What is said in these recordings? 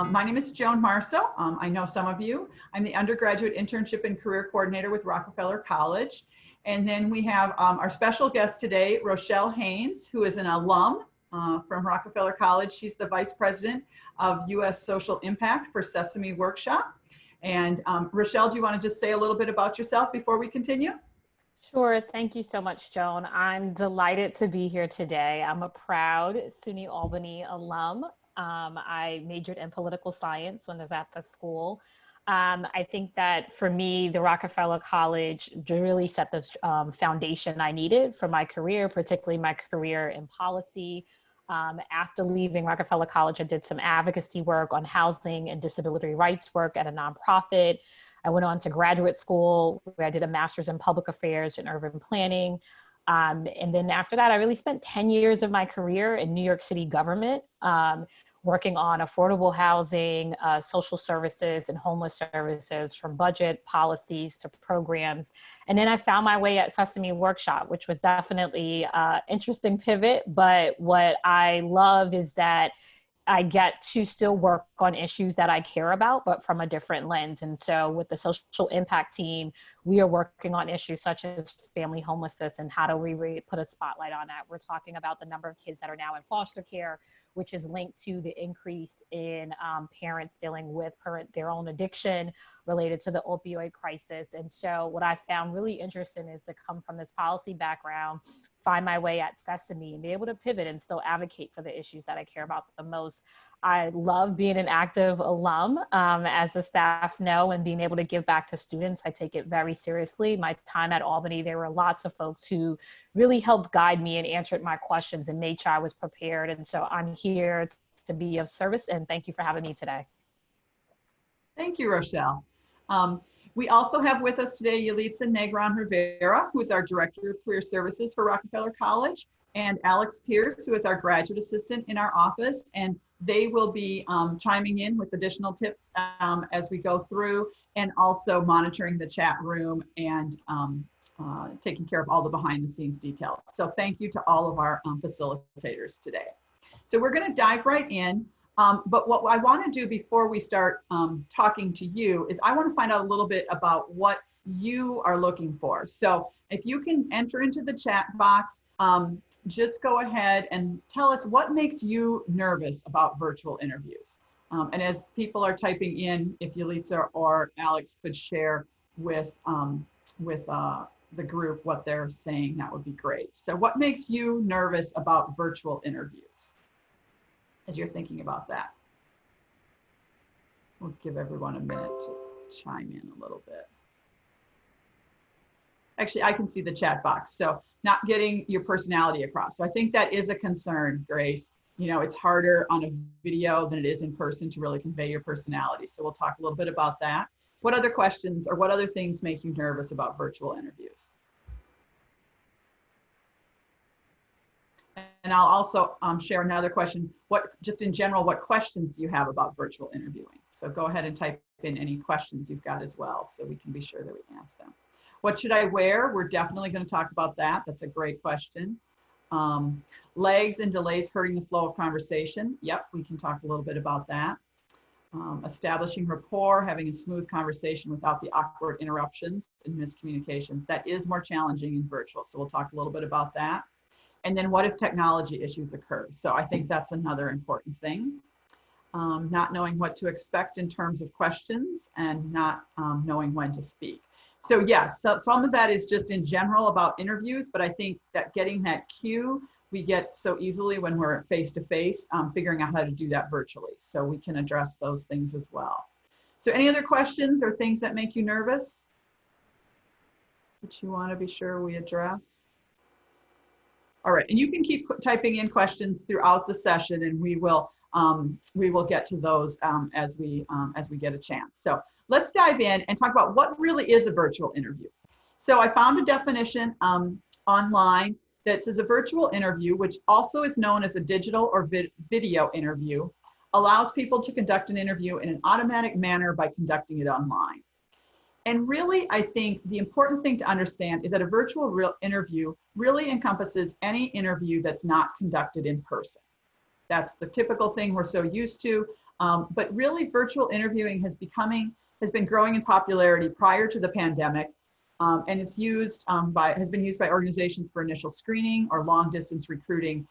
My name is Joan Marceau. I know some of you. I'm the undergraduate internship and career coordinator with Rockefeller College. And then we have our special guest today, Rochelle Haynes, who is an alum from Rockefeller College. She's the vice president of U.S. Social Impact for Sesame Workshop. And Rochelle, do you want to just say a little bit about yourself before we continue? Sure. Thank you so much, Joan. I'm delighted to be here today. I'm a proud SUNY Albany alum. I majored in political science when I was at the school. I think that for me, the Rockefeller College really set the foundation I needed for my career, particularly my career in policy. After leaving Rockefeller College, I did some advocacy work on housing and disability rights work at a nonprofit. I went on to graduate school where I did a master's in public affairs and urban planning. And then after that, I really spent 10 years of my career in New York City government, working on affordable housing, social services, and homeless services, from budget policies to programs. And then I found my way at Sesame Workshop, which was definitely an interesting pivot. But what I love is that I get to still work on issues that I care about, but from a different lens. And so with the social impact team, we are working on issues such as family homelessness and how do we put a spotlight on that. We're talking about the number of kids that are now in foster care, which is linked to the increase in parents dealing with their own addiction related to the opioid crisis. And so what I found really interesting is to come from this policy background, find my way at Sesame and be able to pivot and still advocate for the issues that I care about the most. I love being an active alum, as the staff know, and being able to give back to students. I take it very seriously. My time at Albany, there were lots of folks who really helped guide me and answered my questions and made sure I was prepared. And so I'm here to be of service, and thank you for having me today. Thank you, Rochelle. We also have with us today Yalitza Negron Rivera, who is our Director of Career Services for Rockefeller College, and Alex Pierce, who is our Graduate Assistant in our office. And they will be chiming in with additional tips as we go through, and also monitoring the chat room and taking care of all the behind the scenes details. So thank you to all of our facilitators today. So we're going to dive right in. But what I want to do before we start talking to you is I want to find out a little bit about what you are looking for. So if you can enter into the chat box, just go ahead and tell us what makes you nervous about virtual interviews. And as people are typing in, if Yalitza or Alex could share with the group what they're saying, that would be great. So what makes you nervous about virtual interviews as you're thinking about that? We'll give everyone a minute to chime in a little bit. Actually, I can see the chat box, so not getting your personality across. So I think that is a concern, Grace. You know, it's harder on a video than it is in person to really convey your personality. So we'll talk a little bit about that. What other questions or what other things make you nervous about virtual interviews? And I'll also share another question. Just in general, what questions do you have about virtual interviewing? So go ahead and type in any questions you've got as well, so we can be sure that we answer them. What should I wear? We're definitely going to talk about that. That's a great question. Lags and delays hurting the flow of conversation. Yep, we can talk a little bit about that. Establishing rapport, having a smooth conversation without the awkward interruptions and miscommunications. That is more challenging in virtual, so we'll talk a little bit about that. And then what if technology issues occur? So I think that's another important thing. Not knowing what to expect in terms of questions and not knowing when to speak. So yes, so some of that is just in general about interviews, but I think that getting that cue, we get so easily when we're face-to-face, figuring out how to do that virtually. So we can address those things as well. So any other questions or things that make you nervous that you want to be sure we address? All right, and you can keep typing in questions throughout the session, and we will get to those as we get a chance. So let's dive in and talk about what really is a virtual interview. So I found a definition online that says a virtual interview, which also is known as a digital or video interview, allows people to conduct an interview in an automatic manner by conducting it online. And really, I think the important thing to understand is that a virtual interview really encompasses any interview that's not conducted in person. That's the typical thing we're so used to. But really virtual interviewing has been growing in popularity prior to the pandemic. And it's used has been used by organizations for initial screening or long distance recruiting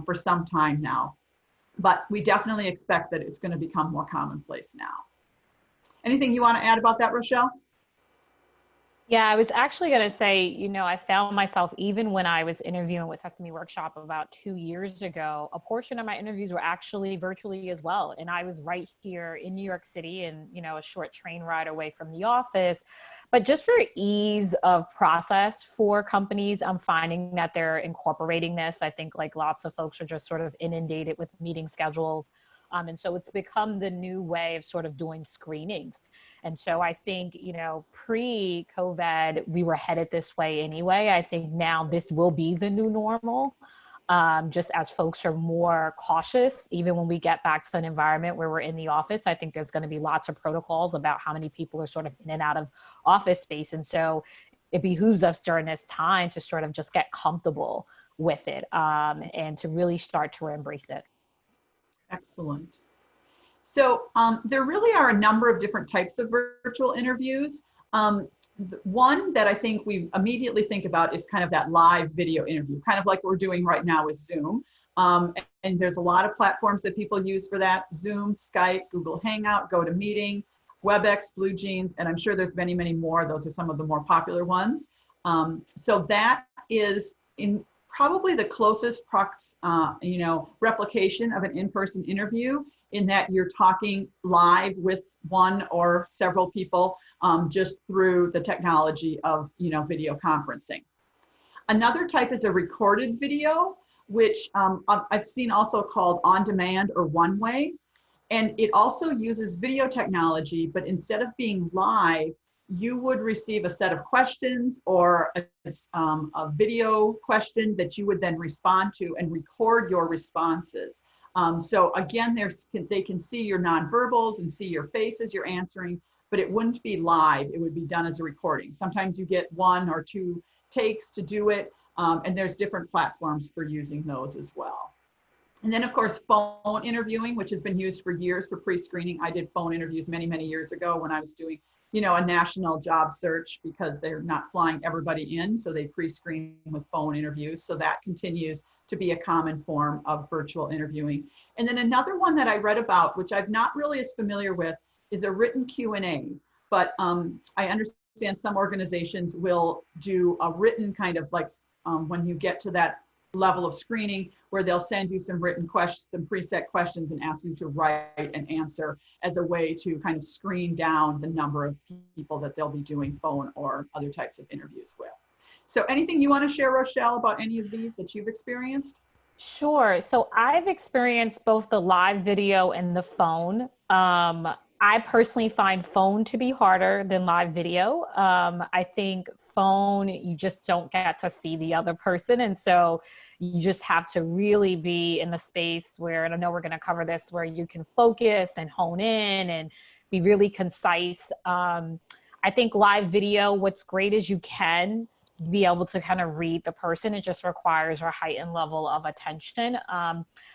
for some time now. But we definitely expect that it's going to become more commonplace now. Anything you want to add about that, Rochelle? Yeah, I was actually going to say, I found myself, even when I was interviewing with Sesame Workshop about 2 years ago, a portion of my interviews were actually virtually as well. And I was right here in New York City and, a short train ride away from the office. But just for ease of process for companies, I'm finding that they're incorporating this. I think like lots of folks are just sort of inundated with meeting schedules. And so it's become the new way of sort of doing screenings. And so I think, pre-COVID, we were headed this way anyway. I think now this will be the new normal, just as folks are more cautious. Even when we get back to an environment where we're in the office, I think there's going to be lots of protocols about how many people are sort of in and out of office space. And so it behooves us during this time to sort of just get comfortable with it and to really start to embrace it. Excellent. So there really are a number of different types of virtual interviews. One that I think we immediately think about is kind of that live video interview, kind of like we're doing right now with Zoom. And there's a lot of platforms that people use for that: Zoom, Skype, Google Hangout, GoToMeeting, WebEx, BlueJeans, and I'm sure there's many, many more. Those are some of the more popular ones. So that is probably the closest replication of an in-person interview, in that you're talking live with one or several people just through the technology of video conferencing. Another type is a recorded video, which I've seen also called on-demand or one-way. And it also uses video technology, but instead of being live, you would receive a set of questions or a video question that you would then respond to and record your responses. So again, they can see your nonverbals and see your face as you're answering, but it wouldn't be live. It would be done as a recording. Sometimes you get 1 or 2 takes to do it, and there's different platforms for using those as well. And then of course, phone interviewing, which has been used for years for pre-screening. I did phone interviews many, many years ago when I was doing a national job search, because they're not flying everybody in, so they pre-screen with phone interviews. So that continues to be a common form of virtual interviewing. And then another one that I read about, which I'm not really as familiar with, is a written Q&A. But I understand some organizations will do a written kind of like when you get to that level of screening, where they'll send you some written questions, some preset questions, and ask you to write an answer as a way to kind of screen down the number of people that they'll be doing phone or other types of interviews with. So anything you want to share, Rochelle, about any of these that you've experienced? Sure. So I've experienced both the live video and the phone. I personally find phone to be harder than live video. I think phone, you just don't get to see the other person. And so you just have to really be in the space where, and I know we're going to cover this, where you can focus and hone in and be really concise. I think live video, what's great is you can be able to kind of read the person. It just requires a heightened level of attention.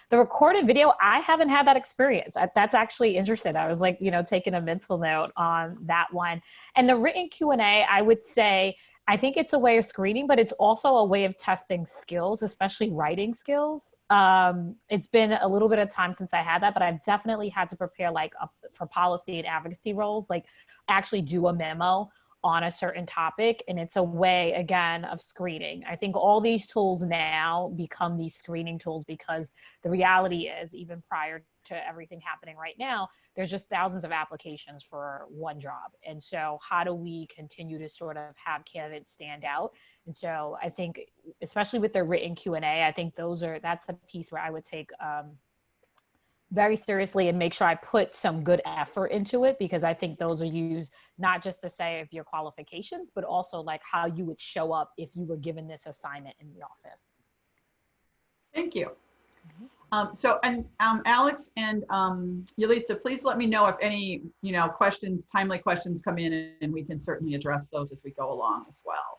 The recorded video, I haven't had that experience. That's actually interesting. I was like, taking a mental note on that one. And the written Q&A, I would say, I think it's a way of screening, but it's also a way of testing skills, especially writing skills. It's been a little bit of time since I had that, but I've definitely had to prepare for policy and advocacy roles, like actually do a memo on a certain topic. And it's a way, again, of screening. I think all these tools now become these screening tools, because the reality is, even prior to everything happening right now, there's just thousands of applications for one job. And so how do we continue to sort of have candidates stand out? And so I think, especially with the written Q&A, I think that's the piece where I would take very seriously and make sure I put some good effort into it, because I think those are used not just to say if your qualifications, but also like how you would show up if you were given this assignment in the office. Thank you. Alex and Yalitza, please let me know if any timely questions come in, and we can certainly address those as we go along as well.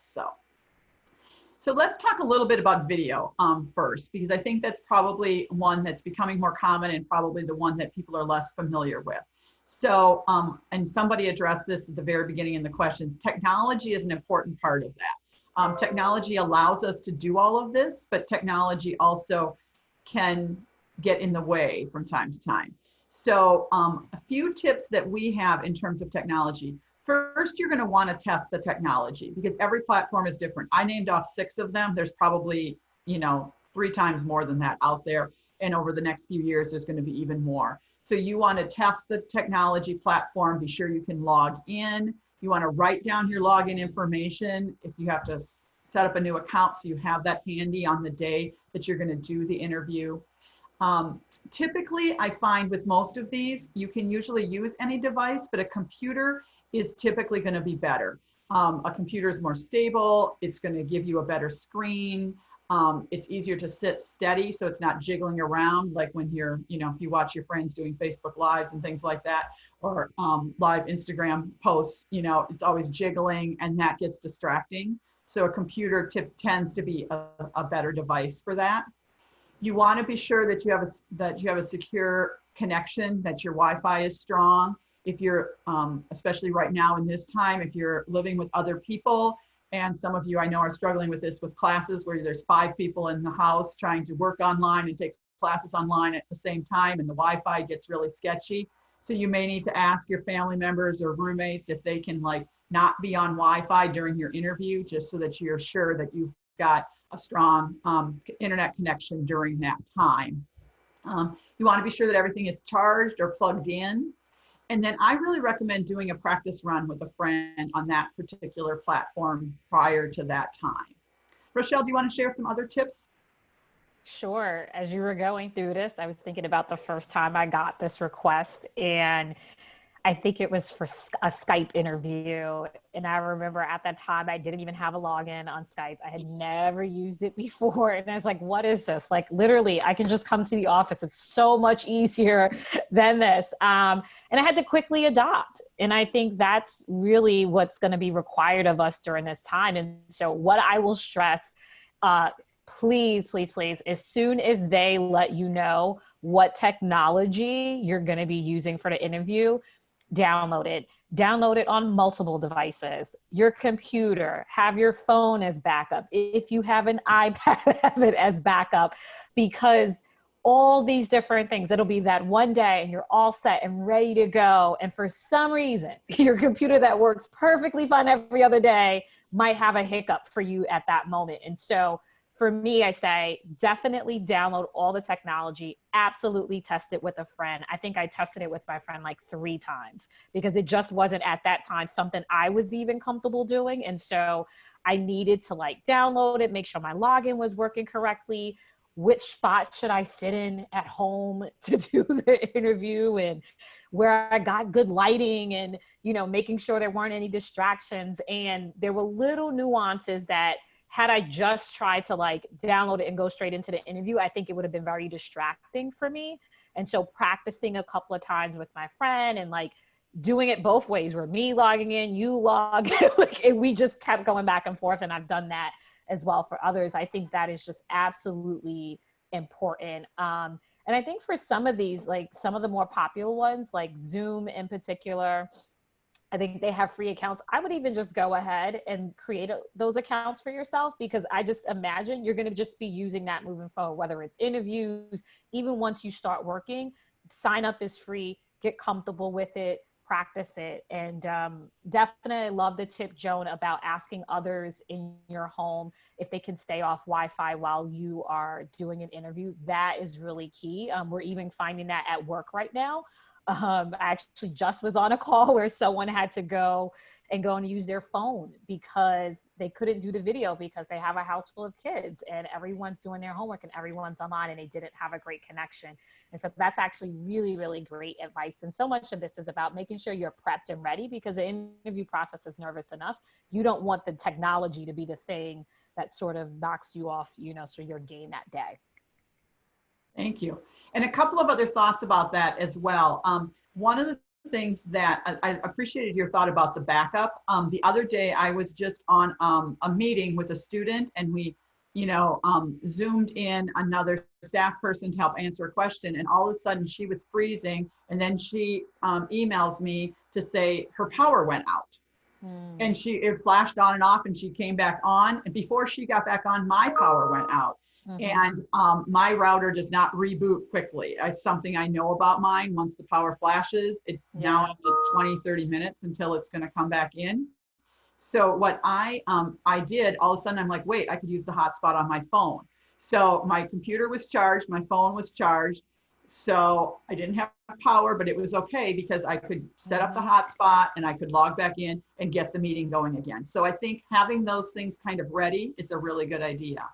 So let's talk a little bit about video first, because I think that's probably one that's becoming more common and probably the one that people are less familiar with. So, and somebody addressed this at the very beginning in the questions, technology is an important part of that. Technology allows us to do all of this, but technology also can get in the way from time to time. So a few tips that we have in terms of technology. First, you're going to want to test the technology because every platform is different. I named off 6 of them. There's probably, 3 times more than that out there. And over the next few years, there's going to be even more. So you want to test the technology platform, be sure you can log in. You want to write down your login information if you have to set up a new account so you have that handy on the day that you're going to do the interview. Typically, I find with most of these, you can usually use any device, but a computer is typically going to be better. A computer is more stable. It's going to give you a better screen. It's easier to sit steady, so it's not jiggling around like when you're, if you watch your friends doing Facebook Lives and things like that, or live Instagram posts, it's always jiggling and that gets distracting. So a computer tends to be a better device for that. You want to be sure that you have a secure connection, that your Wi-Fi is strong. If you're, especially right now in this time, if you're living with other people, and some of you I know are struggling with this with classes where there's 5 people in the house trying to work online and take classes online at the same time, and the Wi-Fi gets really sketchy. So you may need to ask your family members or roommates if they can not be on Wi-Fi during your interview, just so that you're sure that you've got a strong internet connection during that time. You want to be sure that everything is charged or plugged in. And then I really recommend doing a practice run with a friend on that particular platform prior to that time. Rochelle, do you want to share some other tips? Sure. As you were going through this, I was thinking about the first time I got this request, and I think it was for a Skype interview. And I remember at that time, I didn't even have a login on Skype. I had never used it before. And I was like, what is this? Like, literally, I can just come to the office. It's so much easier than this. And I had to quickly adopt. And I think that's really what's going to be required of us during this time. And so what I will stress, please, please, please, as soon as they let you know what technology you're going to be using for the interview, download it on multiple devices, your computer, have your phone as backup. If you have an iPad, have it as backup, because all these different things, it'll be that one day and you're all set and ready to go. And for some reason, your computer that works perfectly fine every other day might have a hiccup for you at that moment. And so for me, I say definitely download all the technology, absolutely test it with a friend. I think I tested it with my friend like 3 times because it just wasn't at that time something I was even comfortable doing. And so I needed to download it, make sure my login was working correctly, which spot should I sit in at home to do the interview, and where I got good lighting, and, making sure there weren't any distractions. And there were little nuances that, had I just tried to download it and go straight into the interview, I think it would have been very distracting for me. And so practicing a couple of times with my friend and doing it both ways, where me logging in, you log in, and we just kept going back and forth. And I've done that as well for others. I think that is just absolutely important. And I think for some of these, some of the more popular ones, like Zoom in particular, I think they have free accounts. I would even just go ahead and create those accounts for yourself, because I just imagine you're going to just be using that moving forward, whether it's interviews, even once you start working. Sign up is free, get comfortable with it, practice it. And definitely love the tip, Joan, about asking others in your home if they can stay off Wi-Fi while you are doing an interview. That is really key. We're even finding that at work right now. I actually just was on a call where someone had to go and use their phone because they couldn't do the video because they have a house full of kids and everyone's doing their homework and everyone's online, and they didn't have a great connection. And so that's actually really, really great advice. And so much of this is about making sure you're prepped and ready, because the interview process is nervous enough. You don't want the technology to be the thing that sort of knocks you off, so your game that day. Thank you. And a couple of other thoughts about that as well. One of the things that I appreciated your thought about the backup. The other day I was just on a meeting with a student, and we, zoomed in another staff person to help answer a question, and all of a sudden she was freezing, and then she emails me to say her power went out. And it flashed on and off, and she came back on, and before she got back on, my power went out. And my router does not reboot quickly. It's something I know about mine. Once the power flashes, now after 20, 30 minutes until it's going to come back in. So what I did, all of a sudden I'm like, wait, I could use the hotspot on my phone. So my computer was charged, my phone was charged. So I didn't have power, but it was okay because I could set up the hotspot and I could log back in and get the meeting going again. So I think having those things kind of ready is a really good idea.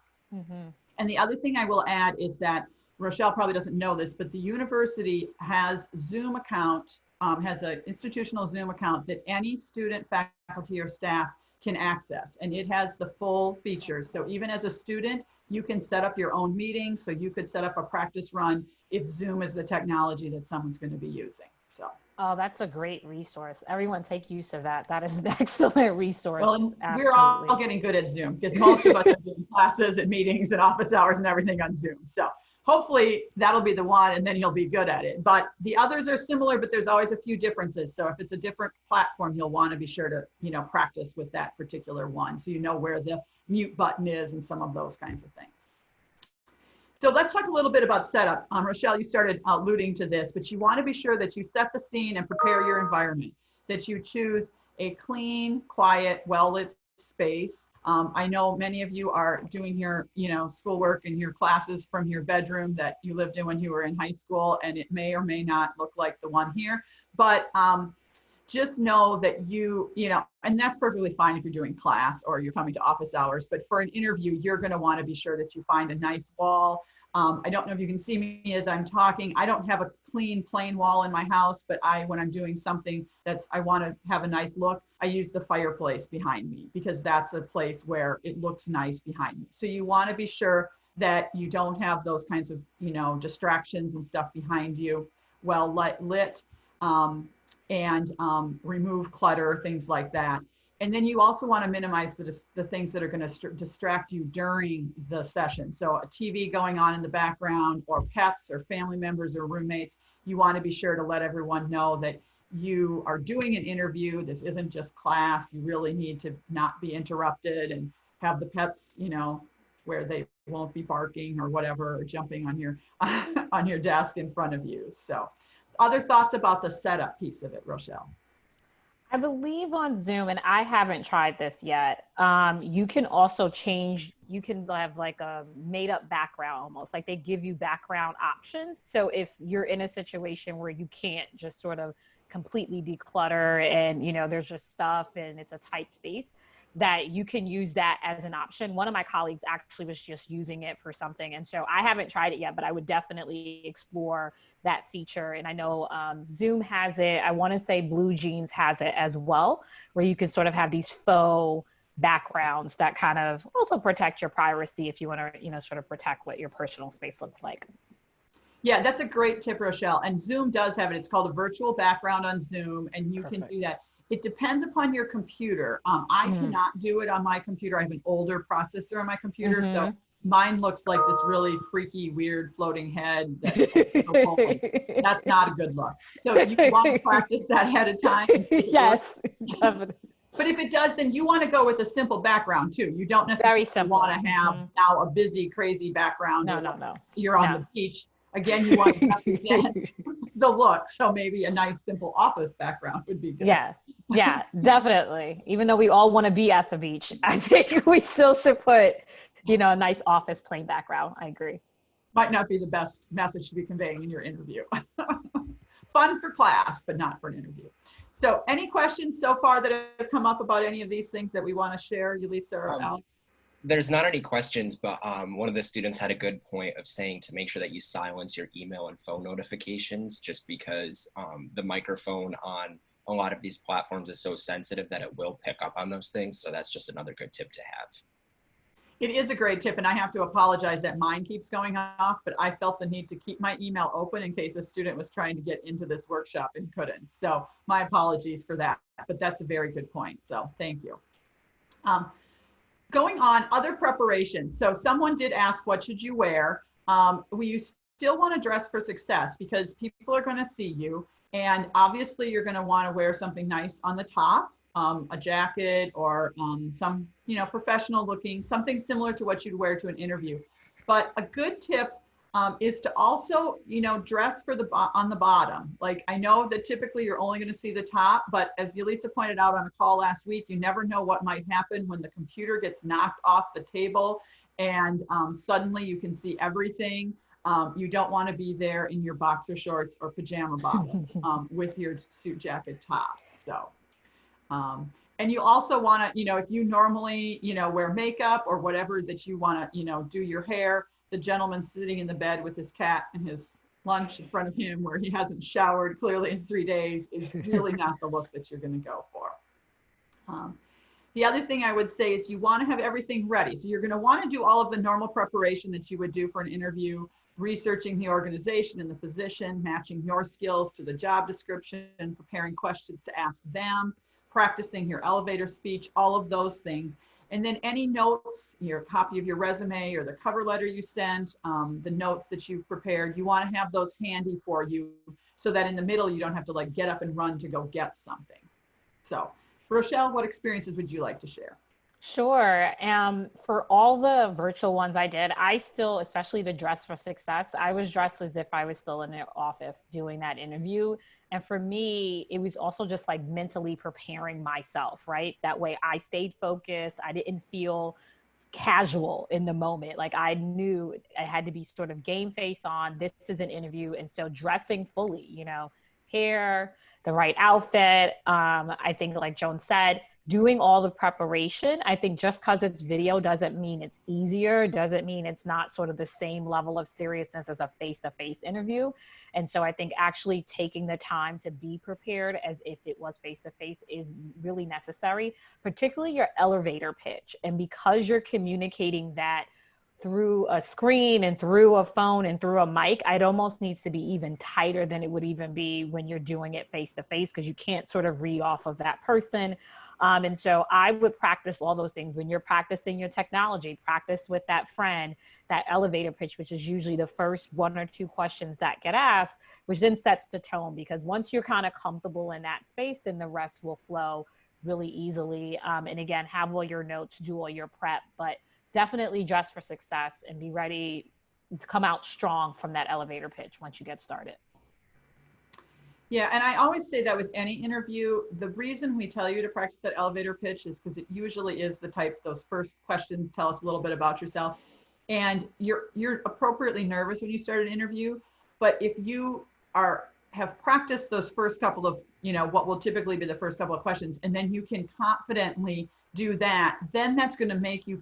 And the other thing I will add is that Rochelle probably doesn't know this, but the university has Zoom account, has an institutional Zoom account that any student, faculty, or staff can access. And it has the full features. So even as a student, you can set up your own meeting. So you could set up a practice run if Zoom is the technology that someone's going to be using. So. Oh, that's a great resource. Everyone take use of that. That is an excellent resource. Well, we're all getting good at Zoom because most of us are doing classes and meetings and office hours and everything on Zoom. So hopefully that'll be the one, and then you'll be good at it. But the others are similar, but there's always a few differences. So if it's a different platform, you'll want to be sure to, practice with that particular one. So you know where the mute button is and some of those kinds of things. So let's talk a little bit about setup. Rochelle, you started alluding to this, but you want to be sure that you set the scene and prepare your environment, that you choose a clean, quiet, well-lit space. I know many of you are doing your, schoolwork and your classes from your bedroom that you lived in when you were in high school, and it may or may not look like the one here, but just know that and that's perfectly fine if you're doing class or you're coming to office hours, but for an interview, you're going to want to be sure that you find a nice wall. I don't know if you can see me as I'm talking. I don't have a clean, plain wall in my house, but when I'm doing something I want to have a nice look, I use the fireplace behind me because that's a place where it looks nice behind me. So you want to be sure that you don't have those kinds of, distractions and stuff behind you, well lit, and remove clutter, things like that. And then you also want to minimize the things that are going to distract you during the session. So a TV going on in the background, or pets or family members or roommates. You want to be sure to let everyone know that you are doing an interview. This isn't just class. You really need to not be interrupted and have the pets, where they won't be barking or whatever, or jumping on your desk in front of you. So other thoughts about the setup piece of it, Rochelle? I believe on Zoom, and I haven't tried this yet, you can also you can have like a made up background almost, like they give you background options. So if you're in a situation where you can't just sort of completely declutter and, there's just stuff and it's a tight space, that you can use that as an option. One of my colleagues actually was just using it for something. And so I haven't tried it yet, but I would definitely explore that feature. And I know Zoom has it. I want to say Blue Jeans has it as well, where you can sort of have these faux backgrounds that kind of also protect your privacy if you want to, sort of protect what your personal space looks like. Yeah, that's a great tip, Rochelle. And Zoom does have it. It's called a virtual background on Zoom, and you can do that. It depends upon your computer. I cannot do it on my computer. I have an older processor on my computer, so mine looks like this really freaky, weird floating head. That's not a good look. So you want to practice that ahead of time. Yes, definitely. But if it does, then you want to go with a simple background too. You don't necessarily want to have now a busy, crazy background. No. You're on the beach. Again, you want to represent the look. So maybe a nice, simple office background would be good. Yeah, definitely. Even though we all want to be at the beach, I think we still should put, a nice office plain background. I agree. Might not be the best message to be conveying in your interview. Fun for class, but not for an interview. So any questions so far that have come up about any of these things that we want to share, Yulitsa or Alex? There's not any questions, but one of the students had a good point of saying to make sure that you silence your email and phone notifications, just because the microphone on a lot of these platforms is so sensitive that it will pick up on those things. So that's just another good tip to have. It is a great tip, and I have to apologize that mine keeps going off, but I felt the need to keep my email open in case a student was trying to get into this workshop and couldn't. So my apologies for that, but that's a very good point. So thank you. Going on, other preparations. So someone did ask, what should you wear? You still want to dress for success because people are going to see you. And obviously you're going to want to wear something nice on the top. A jacket or some, professional looking, something similar to what you'd wear to an interview. But a good tip is to also, dress for on the bottom. Like I know that typically you're only going to see the top, but as Yalitza pointed out on a call last week, you never know what might happen when the computer gets knocked off the table and suddenly you can see everything. You don't want to be there in your boxer shorts or pajama bottoms with your suit jacket top. So. And you also want to, if you normally, wear makeup or whatever that you want to, do your hair, the gentleman sitting in the bed with his cat and his lunch in front of him where he hasn't showered clearly in 3 days is really not the look that you're going to go for. The other thing I would say is you want to have everything ready. So you're going to want to do all of the normal preparation that you would do for an interview, researching the organization and the position, matching your skills to the job description, preparing questions to ask them, practicing your elevator speech, all of those things. And then any notes, your copy of your resume or the cover letter you sent, the notes that you've prepared, you want to have those handy for you so that in the middle, you don't have to like get up and run to go get something. So Rochelle, what experiences would you like to share? Sure. For all the virtual ones I did, I still, especially the dress for success, I was dressed as if I was still in the office doing that interview. And for me, it was also just like mentally preparing myself, right? That way I stayed focused. I didn't feel casual in the moment. Like I knew I had to be sort of game face on. This is an interview. And so dressing fully, hair, the right outfit. I think like Joan said, doing all the preparation. I think just because it's video doesn't mean it's easier, doesn't mean it's not sort of the same level of seriousness as a face-to-face interview. And so I think actually taking the time to be prepared as if it was face-to-face is really necessary, particularly your elevator pitch. And because you're communicating that through a screen and through a phone and through a mic, it almost needs to be even tighter than it would even be when you're doing it face to face, because you can't sort of read off of that person. And so I would practice all those things. When you're practicing your technology, practice with that friend, that elevator pitch, which is usually the first 1 or 2 questions that get asked, which then sets the tone, because once you're kind of comfortable in that space, then the rest will flow really easily. And again, have all your notes, do all your prep, but definitely dress for success and be ready to come out strong from that elevator pitch once you get started. Yeah, and I always say that with any interview, the reason we tell you to practice that elevator pitch is because it usually is the type, those first questions tell us a little bit about yourself. And you're appropriately nervous when you start an interview, but if you have practiced those first couple of, what will typically be the first couple of questions, and then you can confidently do that, then that's going to make you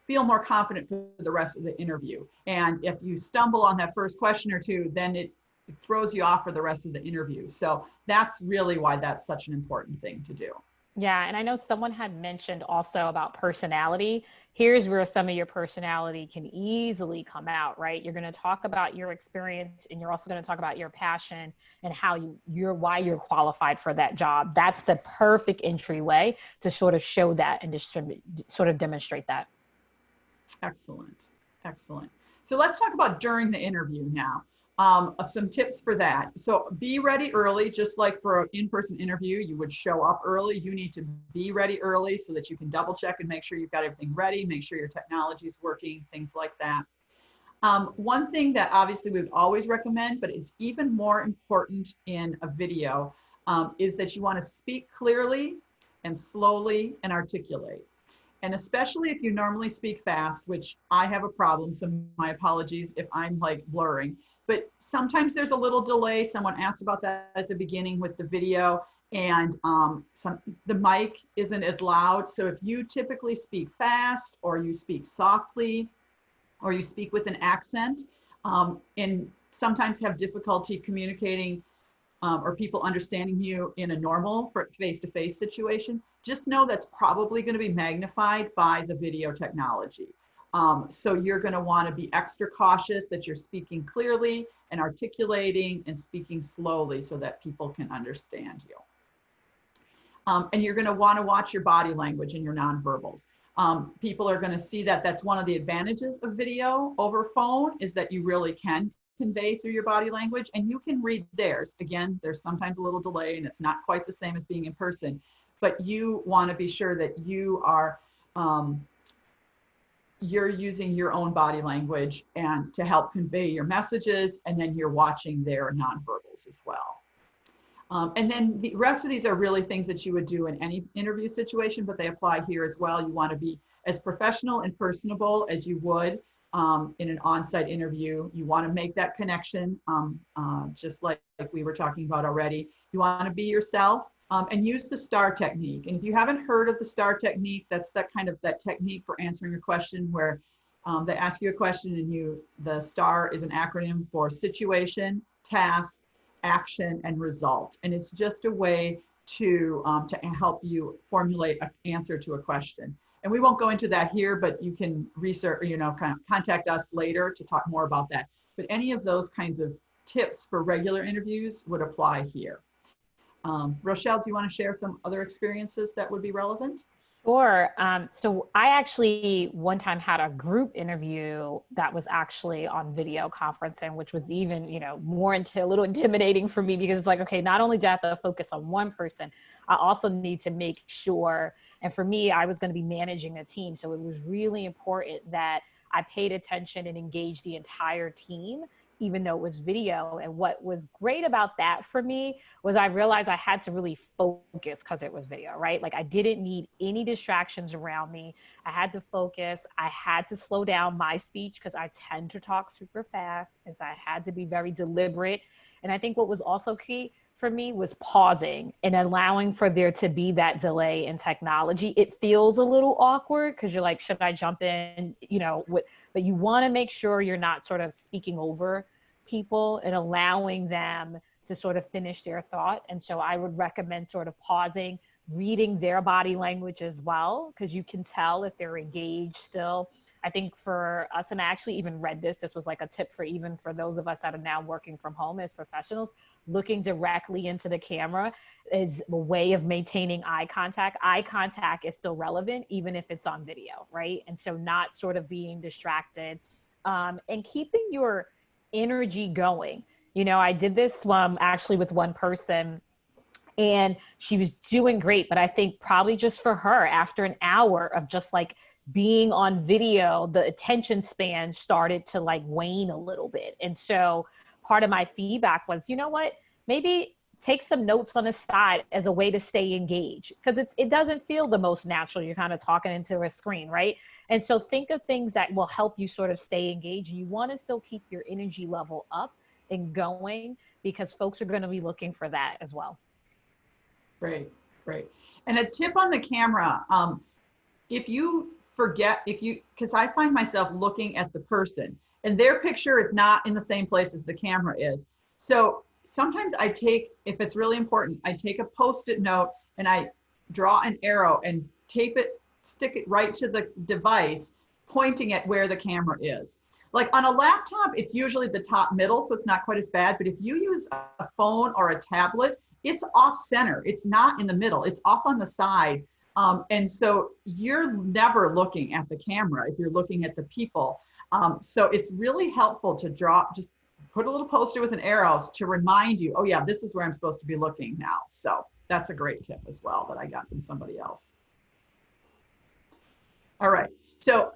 feel more confident for the rest of the interview. And if you stumble on that first question or two, then it throws you off for the rest of the interview. So that's really why that's such an important thing to do. Yeah. And I know someone had mentioned also about personality. Here's where some of your personality can easily come out, right? You're going to talk about your experience, and you're also going to talk about your passion and how why you're qualified for that job. That's the perfect entryway to sort of show that and sort of demonstrate that. Excellent. Excellent. So let's talk about during the interview now. Some tips for that. So be ready early, just like for an in-person interview, you would show up early. You need to be ready early so that you can double check and make sure you've got everything ready, make sure your technology is working, things like that. One thing that obviously we would always recommend, but it's even more important in a video, is that you want to speak clearly and slowly and articulate. And especially if you normally speak fast, which I have a problem, so my apologies if I'm like blurring. But sometimes there's a little delay. Someone asked about that at the beginning with the video, and the mic isn't as loud. So if you typically speak fast, or you speak softly, or you speak with an accent, and sometimes have difficulty communicating or people understanding you in a normal face-to-face situation, just know that's probably going to be magnified by the video technology. So you're going to want to be extra cautious that you're speaking clearly and articulating and speaking slowly so that people can understand you. And you're going to want to watch your body language and your nonverbals. People are going to see that that's one of the advantages of video over phone, is that you really can convey through your body language, and you can read theirs. Again, there's sometimes a little delay and it's not quite the same as being in person, but you want to be sure that you are you're using your own body language and to help convey your messages, and then you're watching their nonverbals as well. And then the rest of these are really things that you would do in any interview situation, but they apply here as well. You want to be as professional and personable as you would in an on-site interview. You want to make that connection, just like we were talking about already. You want to be yourself and use the STAR technique. And if you haven't heard of the STAR technique, that's that technique for answering a question where they ask you a question and the STAR is an acronym for situation, task, action, and result. And it's just a way to help you formulate an answer to a question. And we won't go into that here, but you can research, kind of contact us later to talk more about that. But any of those kinds of tips for regular interviews would apply here. Rochelle, do you want to share some other experiences that would be relevant? Sure. So I actually one time had a group interview that was actually on video conferencing, which was even, a little intimidating for me, because it's like, okay, not only do I have to focus on one person, I also need to make sure, and for me, I was going to be managing a team. So it was really important that I paid attention and engaged the entire team, even though it was video. And what was great about that for me was I realized I had to really focus because it was video, right? Like I didn't need any distractions around me. I had to focus. I had to slow down my speech because I tend to talk super fast, and so I had to be very deliberate. And I think what was also key for me was pausing and allowing for there to be that delay in technology. It feels a little awkward because you're like, should I jump in? But you want to make sure you're not sort of speaking over people and allowing them to sort of finish their thought. And so I would recommend sort of pausing, reading their body language as well, because you can tell if they're engaged still. I think for us, and I actually even read this was like a tip for even for those of us that are now working from home as professionals, looking directly into the camera is a way of maintaining eye contact. Eye contact is still relevant, even if it's on video, right? And so not sort of being distracted and keeping your energy going. I did this actually with one person, and she was doing great, but I think probably just for her, after an hour of just like being on video, the attention span started to like wane a little bit. And so part of my feedback was, you know what, maybe take some notes on the side as a way to stay engaged, because it doesn't feel the most natural. You're kind of talking into a screen, right? And so think of things that will help you sort of stay engaged. You want to still keep your energy level up and going, because folks are going to be looking for that as well. Great. And a tip on the camera, if you forget, because I find myself looking at the person and their picture is not in the same place as the camera is. So sometimes if it's really important, I take a Post-it note and I draw an arrow and stick it right to the device, pointing at where the camera is. Like on a laptop, it's usually the top middle, so it's not quite as bad. But if you use a phone or a tablet, it's off center. It's not in the middle. It's off on the side. And so you're never looking at the camera if you're looking at the people. So it's really helpful to just put a little poster with an arrow to remind you, oh yeah, this is where I'm supposed to be looking now. So that's a great tip as well that I got from somebody else. All right. So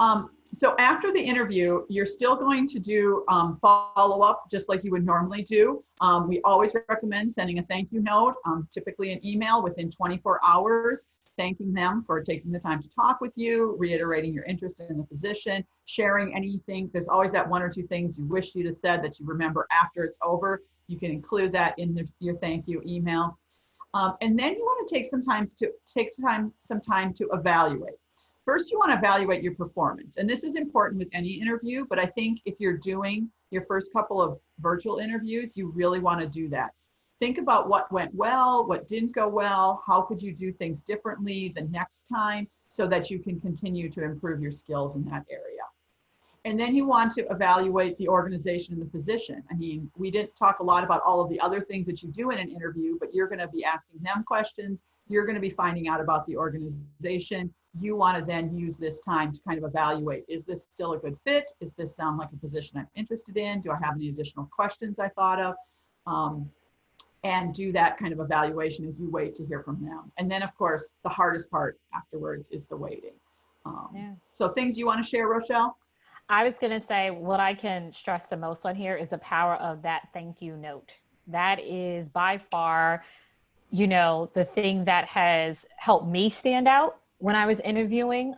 after the interview, you're still going to do follow-up just like you would normally do. We always recommend sending a thank you note, typically an email within 24 hours, thanking them for taking the time to talk with you, reiterating your interest in the position, sharing anything. There's always that one or two things you wish you'd have said that you remember after it's over. You can include that in your thank you email. And then you want to take some time to evaluate. First, you want to evaluate your performance. And this is important with any interview, but I think if you're doing your first couple of virtual interviews, you really want to do that. think about what went well, what didn't go well, how could you do things differently the next time so that you can continue to improve your skills in that area. And then you want to evaluate the organization and the position. I mean, we didn't talk a lot about all of the other things that you do in an interview, but you're going to be asking them questions. You're going to be finding out about the organization. You want to then use this time to kind of evaluate, is this still a good fit? Does this sound like a position I'm interested in? Do I have any additional questions I thought of? And do that kind of evaluation as you wait to hear from them. And then, of course, the hardest part afterwards is the waiting. So things you want to share, Rochelle? I was going to say what I can stress the most on here is the power of that thank you note. That is by far, you know, the thing that has helped me stand out when I was interviewing.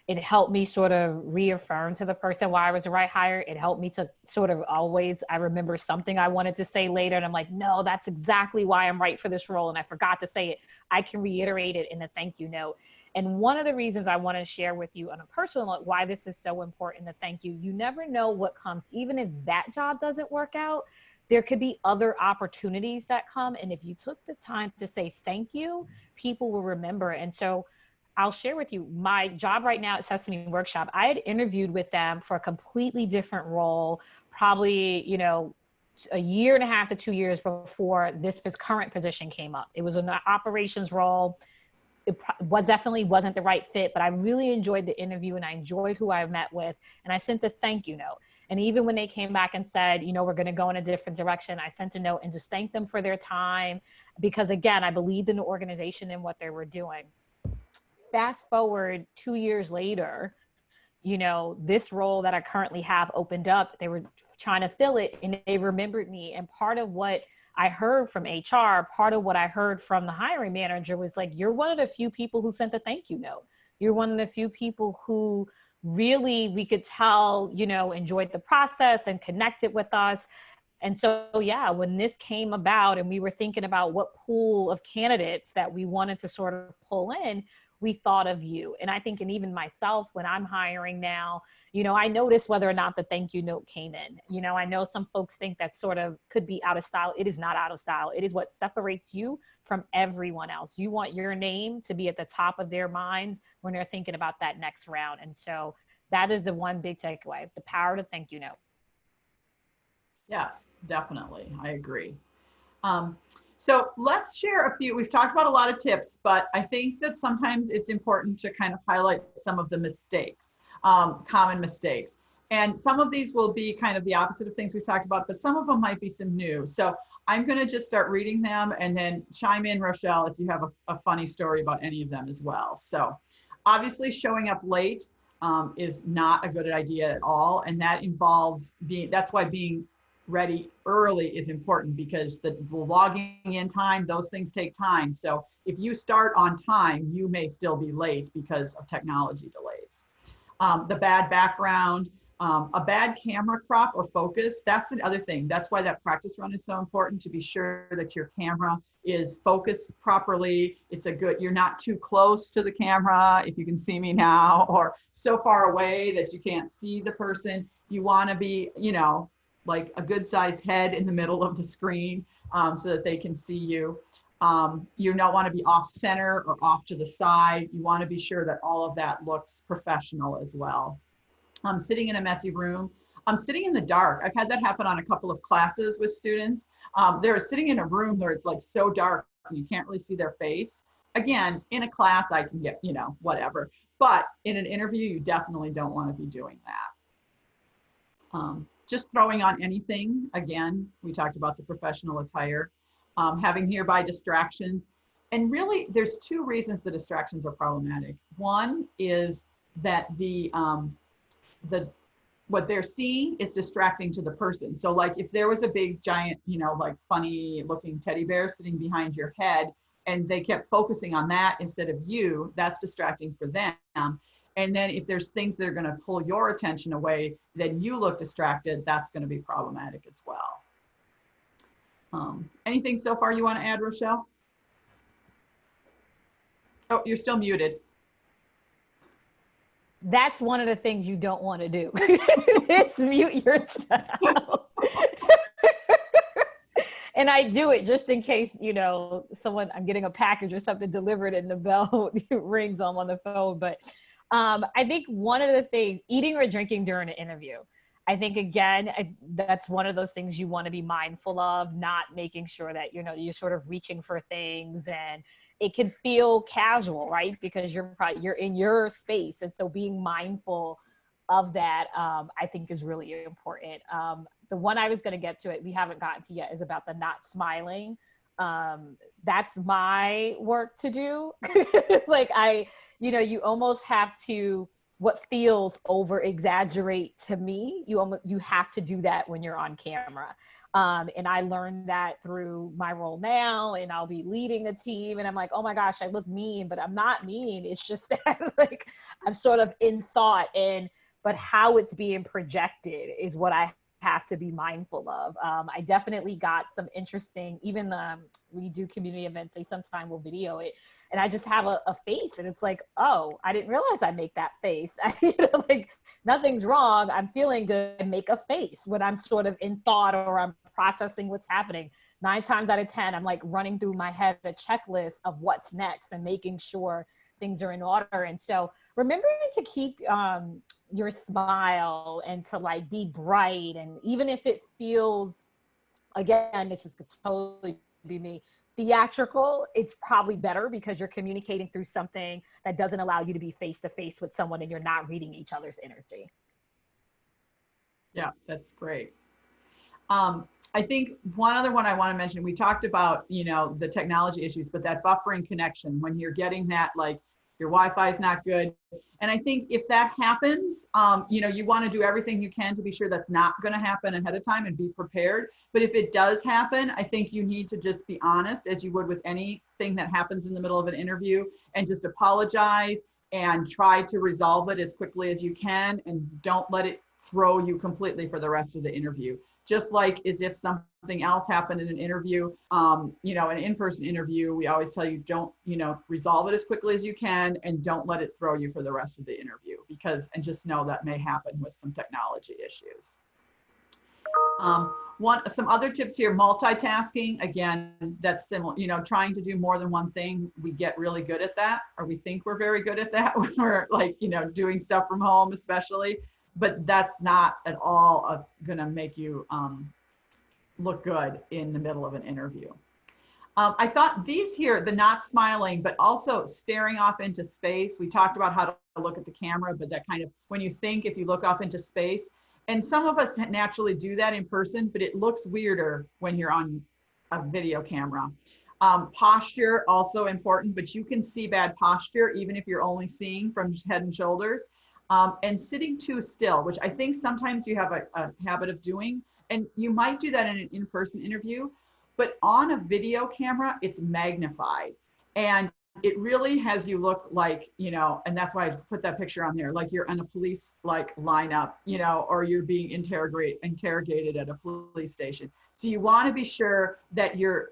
It helped me sort of reaffirm to the person why I was the right hire. It helped me to sort of always, I remember something I wanted to say later and I'm like, no, that's exactly why I'm right for this role. And I forgot to say it. I can reiterate it in the thank you note. And one of the reasons I want to share with you on a personal note, why this is so important to thank you. You never know what comes, even if that job doesn't work out, there could be other opportunities that come. And if you took the time to say thank you, people will remember. And so I'll share with you my job right now at Sesame Workshop. I had interviewed with them for a completely different role, probably, you know, a year and a half to 2 years before this current position came up. It was an operations role. It definitely wasn't the right fit, but I really enjoyed the interview and I enjoyed who I met with. And I sent a thank you note. And even when they came back and said, you know, we're going to go in a different direction, I sent a note and just thanked them for their time. Because again, I believed in the organization and what they were doing. Fast forward 2 years later, you know, this role that I currently have opened up, they were trying to fill it and they remembered me. And part of what I heard from HR, part of what I heard from the hiring manager was like, you're one of the few people who sent the thank you note. You're one of the few people who really, we could tell, you know, enjoyed the process and connected with us. And so, yeah, when this came about and we were thinking about what pool of candidates that we wanted to sort of pull in, we thought of you. And I think, and even myself, when I'm hiring now, you know, I notice whether or not the thank you note came in. You know, I know some folks think that sort of could be out of style. It is not out of style. It is what separates you from everyone else. You want your name to be at the top of their minds when they're thinking about that next round. And so that is the one big takeaway, the power to thank you note. Yes, definitely. I agree. So let's share a few. We've talked about a lot of tips, but I think that sometimes it's important to kind of highlight some of the mistakes, common mistakes. And some of these will be kind of the opposite of things we've talked about, but some of them might be some new. So I'm going to just start reading them and then chime in, Rochelle, if you have a funny story about any of them as well. So obviously showing up late is not a good idea at all. And that involves that's why being ready early is important, because the logging in time, those things take time. So if you start on time, you may still be late because of technology delays. The bad background, a bad camera crop or focus, that's another thing. That's why that practice run is so important, to be sure that your camera is focused properly. It's you're not too close to the camera, if you can see me now, or so far away that you can't see the person. You want to be, you know, like a good sized head in the middle of the screen so that they can see you. You don't want to be off center or off to the side. You want to be sure that all of that looks professional as well. Sitting in a messy room. Sitting in the dark. I've had that happen on a couple of classes with students. They're sitting in a room where it's like so dark, you can't really see their face. Again, in a class, I can get, you know, whatever. But in an interview, you definitely don't want to be doing that. Just throwing on anything. Again, we talked about the professional attire. Having nearby distractions. And really, there's two reasons the distractions are problematic. One is that what they're seeing is distracting to the person. So like if there was a big giant, you know, like funny looking teddy bear sitting behind your head and they kept focusing on that instead of you, that's distracting for them. And then if there's things that are going to pull your attention away, then you look distracted, that's going to be problematic as well. Anything so far you want to add, Rochelle? Oh, you're still muted. That's one of the things you don't want to do. It's mute yourself. and I do it just in case, you know, I'm getting a package or something delivered and the bell rings on the phone. But I think one of the things, eating or drinking during an interview, I think, again, that's one of those things you want to be mindful of, not making sure that, you know, you're sort of reaching for things, and it can feel casual, right? Because you're in your space. And so being mindful of that, I think is really important. The one I was going to get to, it we haven't gotten to yet, is about the not smiling. That's my work to do. Like you almost have to, what feels over exaggerate to me, you have to do that when you're on camera. And I learned that through my role now, and I'll be leading a team and I'm like, oh my gosh, I look mean, but I'm not mean. It's just that like I'm sort of in thought, but how it's being projected is what I have to be mindful of. I definitely got some interesting, even when you do community events, they sometimes will video it, and I just have a face, and it's like, oh, I didn't realize I make that face. Like nothing's wrong. I'm feeling good. I make a face when I'm sort of in thought or I'm processing what's happening. 9 times out of 10, I'm like running through my head a checklist of what's next and making sure things are in order. And so remembering to keep your smile and to like be bright, and even if it feels, again, this is totally be me, theatrical, it's probably better because you're communicating through something that doesn't allow you to be face to face with someone and you're not reading each other's energy. Yeah, that's great. I think one other one I want to mention, we talked about, you know, the technology issues, but that buffering connection, when you're getting that, like your Wi-Fi is not good. And I think if that happens, you know, you want to do everything you can to be sure that's not going to happen ahead of time and be prepared. But if it does happen, I think you need to just be honest, as you would with anything that happens in the middle of an interview, and just apologize and try to resolve it as quickly as you can, and don't let it throw you completely for the rest of the interview. Just like as if something else happened in an interview, you know, an in-person interview, we always tell you, don't, you know, resolve it as quickly as you can, and don't let it throw you for the rest of the interview, and just know that may happen with some technology issues. Some other tips here, multitasking, again, that's similar, you know, trying to do more than one thing. We get really good at that, or we think we're very good at that when we're like, you know, doing stuff from home, especially. But that's not at all going to make you look good in the middle of an interview. I thought these here, the not smiling, but also staring off into space. We talked about how to look at the camera, but that kind of, when you think, if you look off into space, and some of us naturally do that in person, but it looks weirder when you're on a video camera. Posture, also important, but you can see bad posture even if you're only seeing from head and shoulders. And sitting too still, which I think sometimes you have a habit of doing, and you might do that in an in-person interview, but on a video camera, it's magnified. And it really has you look like, you know, and that's why I put that picture on there, like you're in a police like lineup, you know, or you're being interrogated at a police station. So you want to be sure that you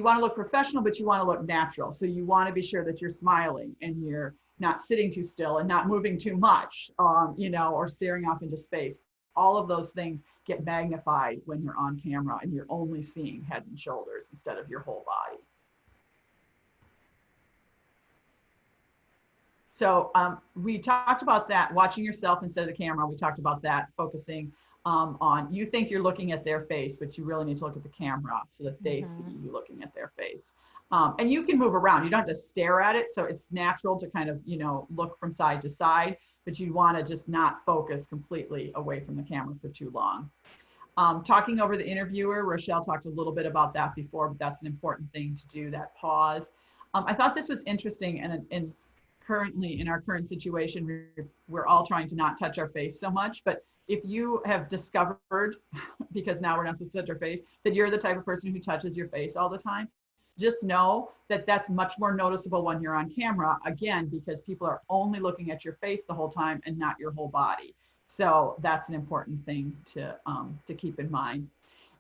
want to look professional, but you want to look natural. So you want to be sure that you're smiling and you're not sitting too still and not moving too much, you know, or staring off into space. All of those things get magnified when you're on camera and you're only seeing head and shoulders instead of your whole body. So we talked about that, watching yourself instead of the camera. We talked about that, focusing on, you think you're looking at their face, but you really need to look at the camera so that they see you looking at their face. And you can move around. You don't have to stare at it. So it's natural to kind of, you know, look from side to side, but you want to just not focus completely away from the camera for too long. Talking over the interviewer, Rochelle talked a little bit about that before, but that's an important thing to do, that pause. I thought this was interesting, and currently in our current situation, we're all trying to not touch our face so much, but if you have discovered, because now we're not supposed to touch our face, that you're the type of person who touches your face all the time, just know that that's much more noticeable when you're on camera, again, because people are only looking at your face the whole time and not your whole body. So that's an important thing to keep in mind.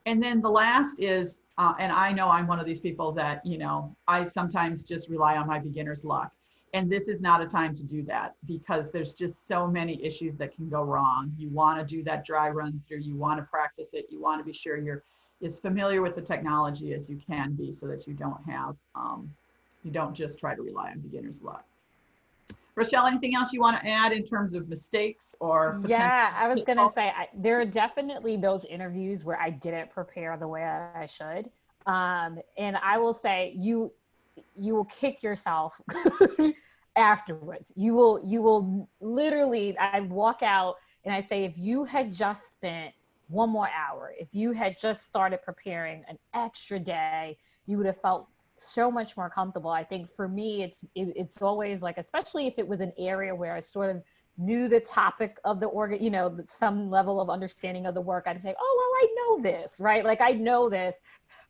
And then the last is, and I know I'm one of these people that, you know, I sometimes just rely on my beginner's luck. And this is not a time to do that, because there's just so many issues that can go wrong. You want to do that dry run through, you want to practice it, you want to be sure as familiar with the technology as you can be so that you don't have, you don't just try to rely on beginner's luck. Rochelle, anything else you want to add in terms of mistakes or? Yeah, I was going to say, there are definitely those interviews where I didn't prepare the way I should. And I will say, you will kick yourself afterwards. You will literally, I walk out and I say, if you had just spent one more hour, if you had just started preparing an extra day, you would have felt so much more comfortable. I think for me, it's always like, especially if it was an area where I sort of knew the topic of the organ, you know, some level of understanding of the work, I'd say, oh, well, I know this, right? Like I know this,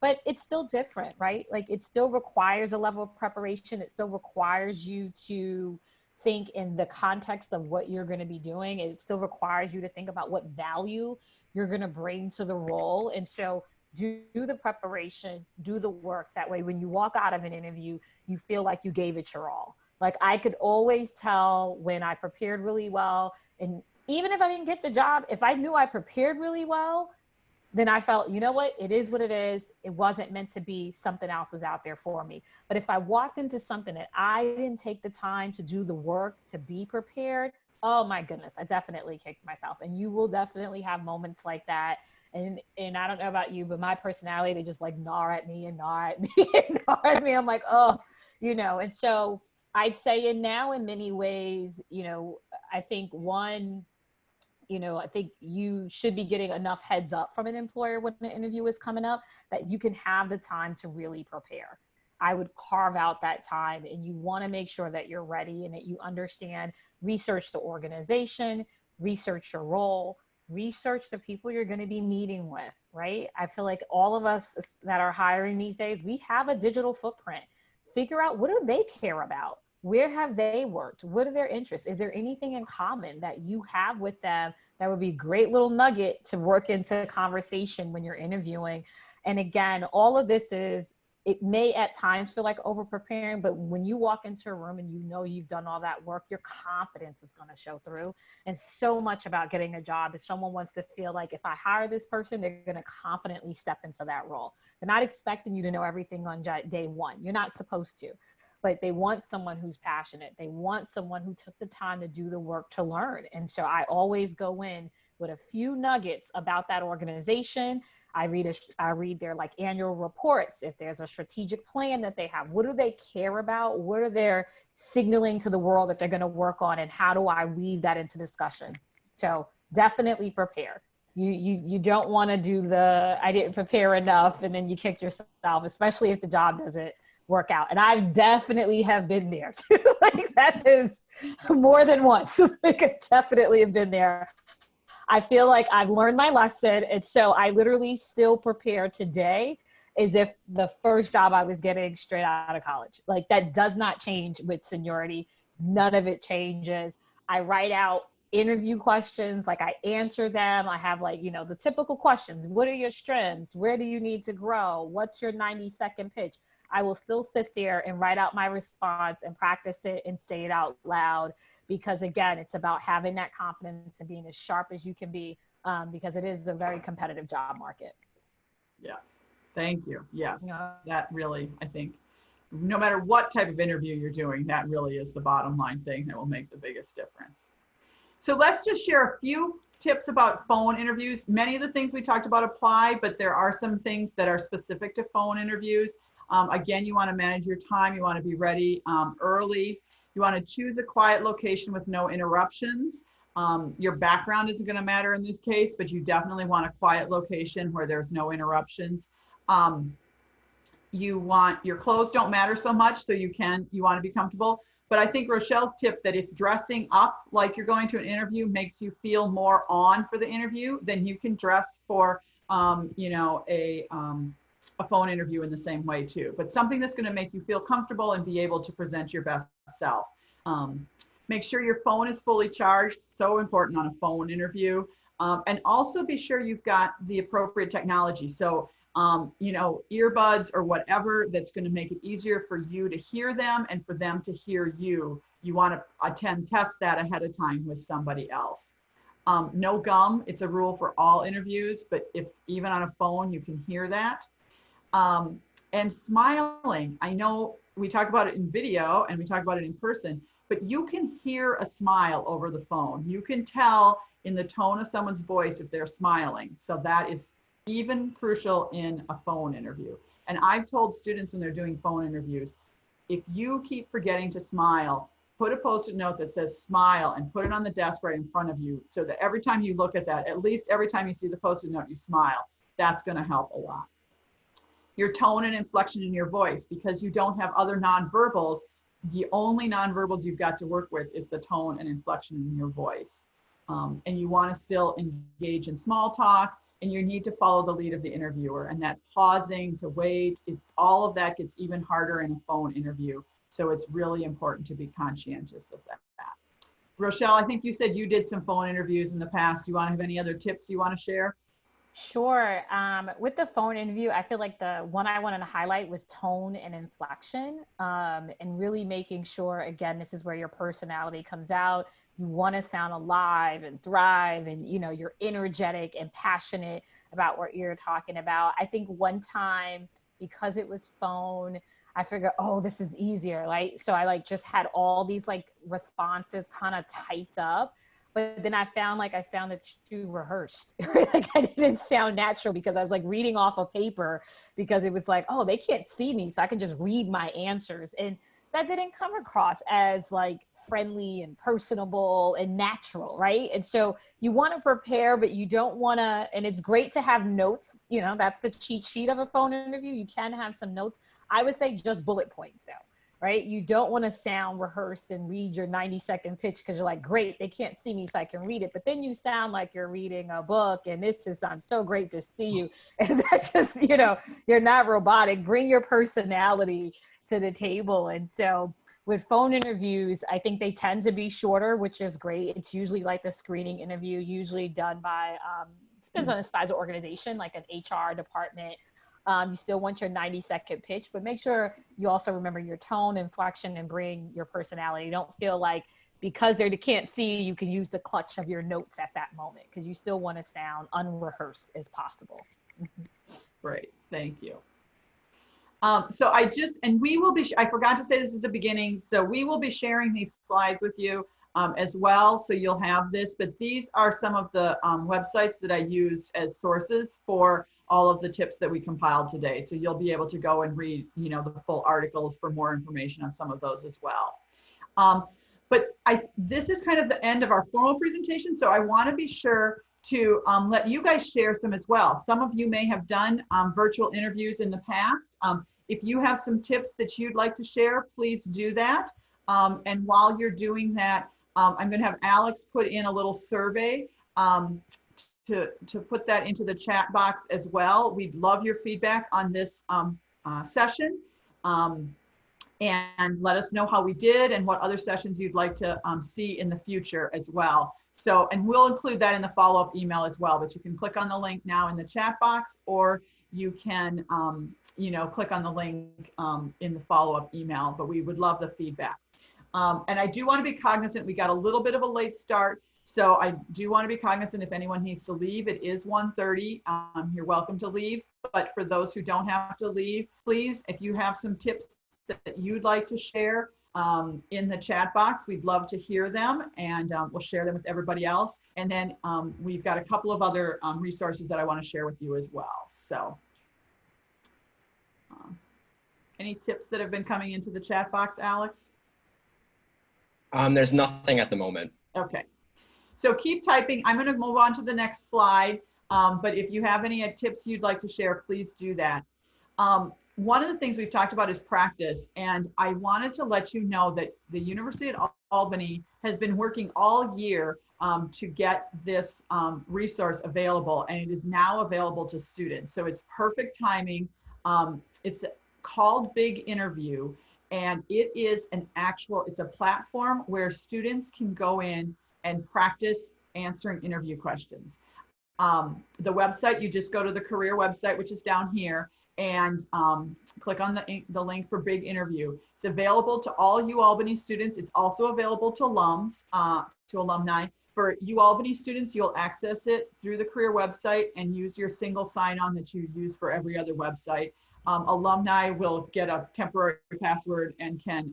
but it's still different, right? Like it still requires a level of preparation. It still requires you to think in the context of what you're going to be doing. It still requires you to think about what value you're going to bring to the role. And so do the preparation, do the work. That way, when you walk out of an interview, you feel like you gave it your all. Like I could always tell when I prepared really well. And even if I didn't get the job, if I knew I prepared really well, then I felt, you know what, it is what it is. It wasn't meant to be. Something else is out there for me. But if I walked into something that I didn't take the time to do the work, to be prepared, oh my goodness, I definitely kicked myself. And you will definitely have moments like that. And I don't know about you, but my personality, they just like gnaw at me and gnaw at me and gnaw at me. I'm like, oh, you know, and so I'd say in now in many ways, you know, I think one, you know, I think you should be getting enough heads up from an employer when an interview is coming up that you can have the time to really prepare. I would carve out that time, and you want to make sure that you're ready and that you understand, research the organization, research your role, research the people you're going to be meeting with, right? I feel like all of us that are hiring these days, we have a digital footprint. Figure out, what do they care about? Where have they worked? What are their interests? Is there anything in common that you have with them that would be a great little nugget to work into conversation when you're interviewing? And again, all of this is, it may at times feel like over preparing, but when you walk into a room and you know you've done all that work, your confidence is going to show through. And so much about getting a job is someone wants to feel like, if I hire this person, they're going to confidently step into that role. They're not expecting you to know everything on day one. You're not supposed to. But they want someone who's passionate. They want someone who took the time to do the work to learn. And so I always go in with a few nuggets about that organization. I read their like annual reports. If there's a strategic plan that they have, what do they care about? What are they signaling to the world that they're going to work on? And how do I weave that into discussion? So definitely prepare. You don't want to do the, I didn't prepare enough, and then you kick yourself, especially if the job doesn't work out. And I definitely have been there too. Like that is more than once. Like I definitely have been there. I feel like I've learned my lesson. And so I literally still prepare today as if the first job I was getting straight out of college. Like that does not change with seniority. None of it changes. I write out interview questions, like I answer them. I have like, you know, the typical questions. What are your strengths? Where do you need to grow? What's your 90-second pitch? I will still sit there and write out my response and practice it and say it out loud, because again, it's about having that confidence and being as sharp as you can be, because it is a very competitive job market. Yeah, thank you. Yes, Yeah. That really, I think, no matter what type of interview you're doing, that really is the bottom line thing that will make the biggest difference. So let's just share a few tips about phone interviews. Many of the things we talked about apply, but there are some things that are specific to phone interviews. Again, you want to manage your time. You want to be ready early. You want to choose a quiet location with no interruptions. Your background isn't going to matter in this case, but you definitely want a quiet location where there's no interruptions. You want, your clothes don't matter so much, so you want to be comfortable. But I think Rochelle's tip that if dressing up like you're going to an interview makes you feel more on for the interview, then you can dress for, you know, a phone interview in the same way too, but something that's going to make you feel comfortable and be able to present your best self. Make sure your phone is fully charged, so important on a phone interview. And also be sure you've got the appropriate technology. So, you know, earbuds or whatever that's going to make it easier for you to hear them and for them to hear you. You want to test that ahead of time with somebody else. No gum, it's a rule for all interviews, but if even on a phone, you can hear that. And smiling, I know we talk about it in video and we talk about it in person, but you can hear a smile over the phone. You can tell in the tone of someone's voice if they're smiling. So that is even crucial in a phone interview. And I've told students when they're doing phone interviews, if you keep forgetting to smile, put a Post-it note that says smile and put it on the desk right in front of you so that every time you look at that, at least every time you see the Post-it note, you smile. That's going to help a lot. Your tone and inflection in your voice, because you don't have other nonverbals, the only nonverbals you've got to work with is the tone and inflection in your voice. And you want to still engage in small talk, and you need to follow the lead of the interviewer, and that pausing to wait, all of that gets even harder in a phone interview. So it's really important to be conscientious of that. Rochelle, I think you said you did some phone interviews in the past. Do you want to have any other tips you want to share? Sure. With the phone interview, I feel like the one I wanted to highlight was tone and inflection, and really making sure, again, this is where your personality comes out. You want to sound alive and thrive, and you're energetic and passionate about what you're talking about. I think one time, because it was phone, I figured, oh, this is easier. So I just had all these responses kind of typed up. But then I found I sounded too rehearsed. I didn't sound natural because I was reading off a paper, because it was oh, they can't see me, so I can just read my answers. And that didn't come across as friendly and personable and natural, right? And so you want to prepare, but you don't want to, and it's great to have notes, that's the cheat sheet of a phone interview. You can have some notes. I would say just bullet points though. Right? You don't want to sound rehearsed and read your 90-second pitch because you're great, they can't see me, so I can read it. But then you sound like you're reading a book, and I'm so great to see you. And that's just, you're not robotic. Bring your personality to the table. And so with phone interviews, I think they tend to be shorter, which is great. It's usually a screening interview, usually done by, depends on the size of organization, like an HR department. You still want your 90-second pitch, but make sure you also remember your tone, inflection, and bring your personality. Don't feel because they can't see you can use the clutch of your notes at that moment, because you still want to sound unrehearsed as possible. Great, thank you. So we will be, I forgot to say this at the beginning, so we will be sharing these slides with you as well, so you'll have this, but these are some of the websites that I used as sources for all of the tips that we compiled today. So you'll be able to go and read, the full articles for more information on some of those as well. But this is kind of the end of our formal presentation, so I want to be sure to let you guys share some as well. Some of you may have done virtual interviews in the past. If you have some tips that you'd like to share, please do that. And while you're doing that, I'm going to have Alex put in a little survey to put that into the chat box as well. We'd love your feedback on this session, and let us know how we did and what other sessions you'd like to see in the future as well. So, and we'll include that in the follow-up email as well, but you can click on the link now in the chat box, or you can, click on the link in the follow-up email, but we would love the feedback. And I do want to be cognizant, we got a little bit of a late start. So I do want to be cognizant if anyone needs to leave. It is 1:30. You're welcome to leave. But for those who don't have to leave, please, if you have some tips that you'd like to share in the chat box, we'd love to hear them, and we'll share them with everybody else. And then we've got a couple of other resources that I want to share with you as well. So any tips that have been coming into the chat box, Alex? There's nothing at the moment. Okay. So keep typing. I'm going to move on to the next slide. But if you have any tips you'd like to share, please do that. One of the things we've talked about is practice. And I wanted to let you know that the University of Albany has been working all year to get this resource available. And it is now available to students. So it's perfect timing. It's called Big Interview. And it is it's a platform where students can go in and practice answering interview questions. The website, you just go to the career website, which is down here, and click on the link for Big Interview. It's available to all UAlbany students. It's also available to alumni, For UAlbany students, you'll access it through the career website and use your single sign-on that you use for every other website. Alumni will get a temporary password and can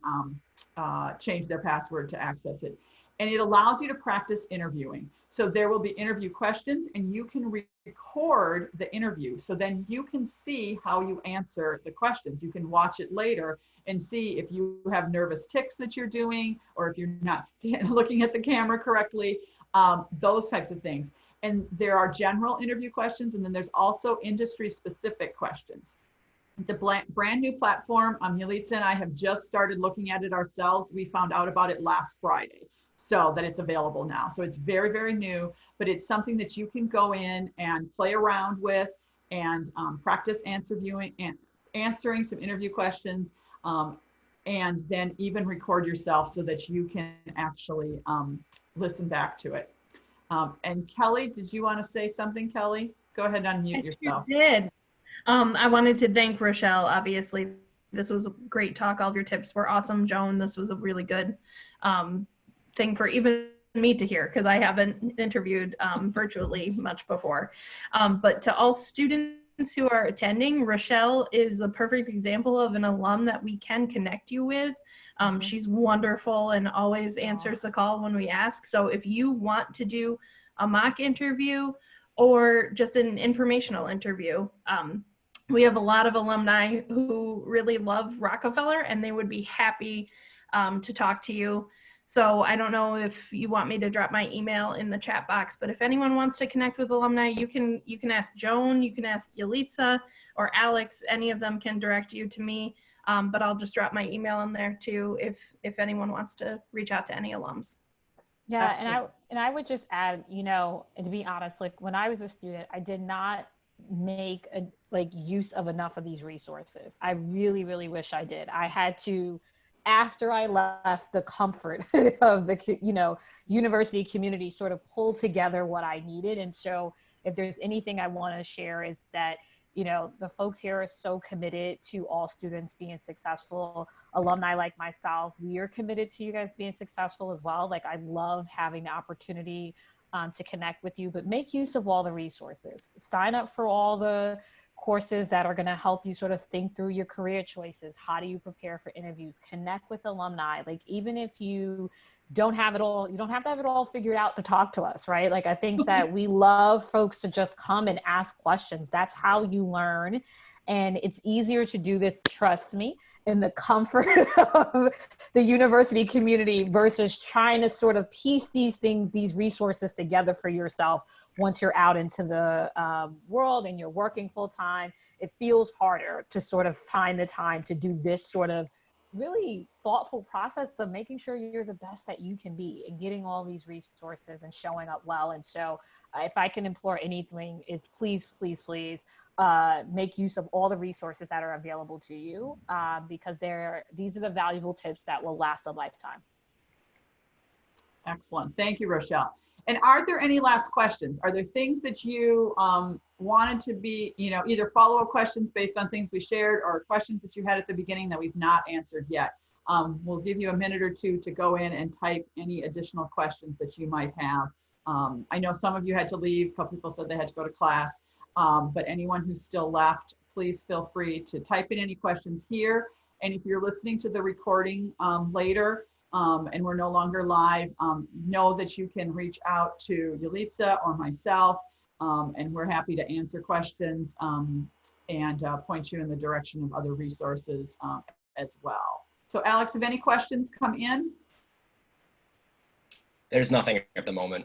change their password to access it. And it allows you to practice interviewing. So there will be interview questions and you can record the interview. So then you can see how you answer the questions. You can watch it later and see if you have nervous tics that you're doing, or if you're not looking at the camera correctly, those types of things. And there are general interview questions, and then there's also industry specific questions. It's a brand new platform. Yalitza and I have just started looking at it ourselves. We found out about it last Friday, so that it's available now. So it's very, very new, but it's something that you can go in and play around with and practice answering some interview questions, and then even record yourself so that you can actually listen back to it. And Kelly, did you want to say something, Kelly? Go ahead and unmute yourself. I did. I wanted to thank Rochelle. Obviously, this was a great talk. All of your tips were awesome. Joan, this was a really good thing for even me to hear, because I haven't interviewed virtually much before. But to all students who are attending, Rochelle is a perfect example of an alum that we can connect you with. She's wonderful and always answers the call when we ask. So if you want to do a mock interview or just an informational interview, we have a lot of alumni who really love Rockefeller and they would be happy to talk to you. So I don't know if you want me to drop my email in the chat box, but if anyone wants to connect with alumni, you can ask Joan, you can ask Yalitza or Alex. Any of them can direct you to me, but I'll just drop my email in there too if anyone wants to reach out to any alums. Yeah, and I would just add, you know, and to be honest, like when I was a student, I did not make use of enough of these resources. I really, really wish I did. I had to, after I left the comfort of the, you know, university community, sort of pull together what I needed. And so if there's anything I want to share is that, you know, the folks here are so committed to all students being successful. Alumni like myself, we are committed to you guys being successful as well. Like I love having the opportunity to connect with you, but make use of all the resources. Sign up for all the courses that are going to help you sort of think through your career choices. How do you prepare for interviews? Connect with alumni. Like even if you don't have it all, you don't have to have it all figured out to talk to us, right? Like I think that we love folks to just come and ask questions. That's how you learn. And it's easier to do this, trust me, in the comfort of the university community versus trying to sort of piece these things, these resources together for yourself. Once you're out into the world and you're working full time, it feels harder to sort of find the time to do this sort of really thoughtful process of making sure you're the best that you can be and getting all these resources and showing up well. And so if I can implore anything is please, please, please make use of all the resources that are available to you because these are the valuable tips that will last a lifetime. Excellent. Thank you, Rochelle. And are there any last questions? Are there things that you wanted to be, you know, either follow-up questions based on things we shared or questions that you had at the beginning that we've not answered yet? We'll give you a minute or two to go in and type any additional questions that you might have. I know some of you had to leave. A couple people said they had to go to class, but anyone who's still left, please feel free to type in any questions here. And if you're listening to the recording later, and we're no longer live, know that you can reach out to Yalitza or myself, and we're happy to answer questions and point you in the direction of other resources as well. So Alex, have any questions come in? There's nothing at the moment.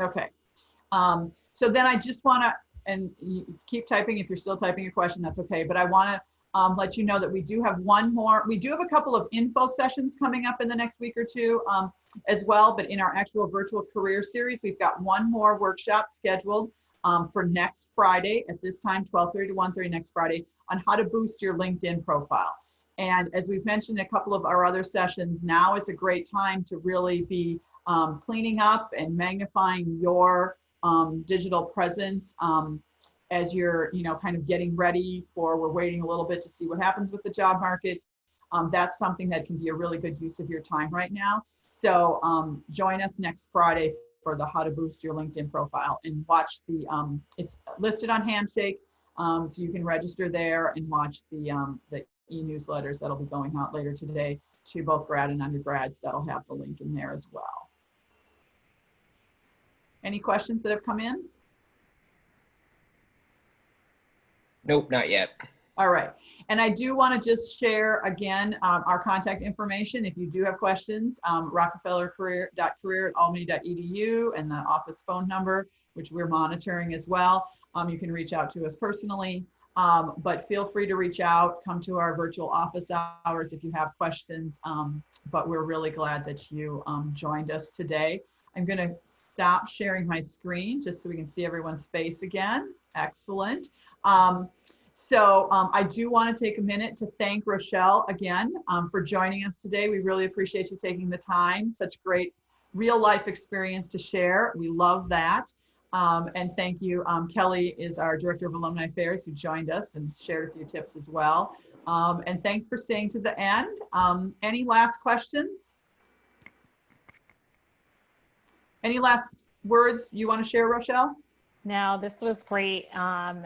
Okay. So then I just want to, and you keep typing if you're still typing your question, that's okay, but I want to let you know that we do have a couple of info sessions coming up in the next week or two as well, but in our actual virtual career series, we've got one more workshop scheduled for next Friday at this time, 12:30 to 1:30 next Friday, on how to boost your LinkedIn profile. And as we've mentioned in a couple of our other sessions, now is a great time to really be cleaning up and magnifying your digital presence as you're, you know, kind of getting ready for, we're waiting a little bit to see what happens with the job market. That's something that can be a really good use of your time right now. So join us next Friday for the how to boost your LinkedIn profile, and watch the, it's listed on Handshake, so you can register there and watch the e-newsletters that'll be going out later today to both grad and undergrads. That'll have the link in there as well. Any questions that have come in? Nope, not yet. All right. And I do want to just share again our contact information. If you do have questions, rockefellercareer.albany.edu and the office phone number, which we're monitoring as well. You can reach out to us personally, but feel free to reach out, come to our virtual office hours if you have questions. But we're really glad that you joined us today. I'm going to stop sharing my screen just so we can see everyone's face again. Excellent. I do want to take a minute to thank Rochelle again for joining us today. We really appreciate you taking the time, such great real life experience to share. We love that. And thank you. Kelly is our Director of Alumni Affairs, who joined us and shared a few tips as well. And thanks for staying to the end. Any last questions? Any last words you want to share, Rochelle? No, this was great.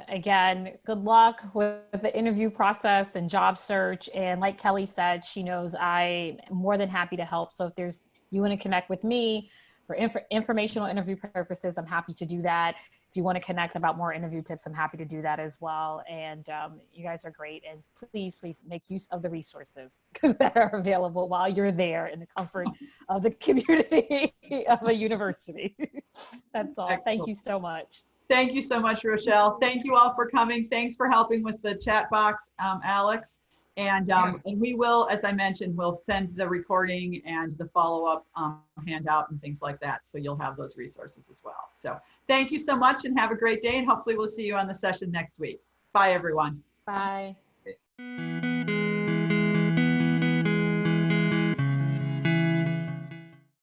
Again, good luck with the interview process and job search. And like Kelly said, she knows I'm more than happy to help. So if you want to connect with me for informational interview purposes, I'm happy to do that. If you want to connect about more interview tips, I'm happy to do that as well. And you guys are great. And please make use of the resources that are available while you're there in the comfort of the community of a university. That's all. Excellent. Thank you so much. Thank you so much, Rochelle. Thank you all for coming. Thanks for helping with the chat box, Alex. And we will, as I mentioned, we'll send the recording and the follow-up handout and things like that. So you'll have those resources as well. So thank you so much and have a great day. And hopefully we'll see you on the session next week. Bye, everyone. Bye.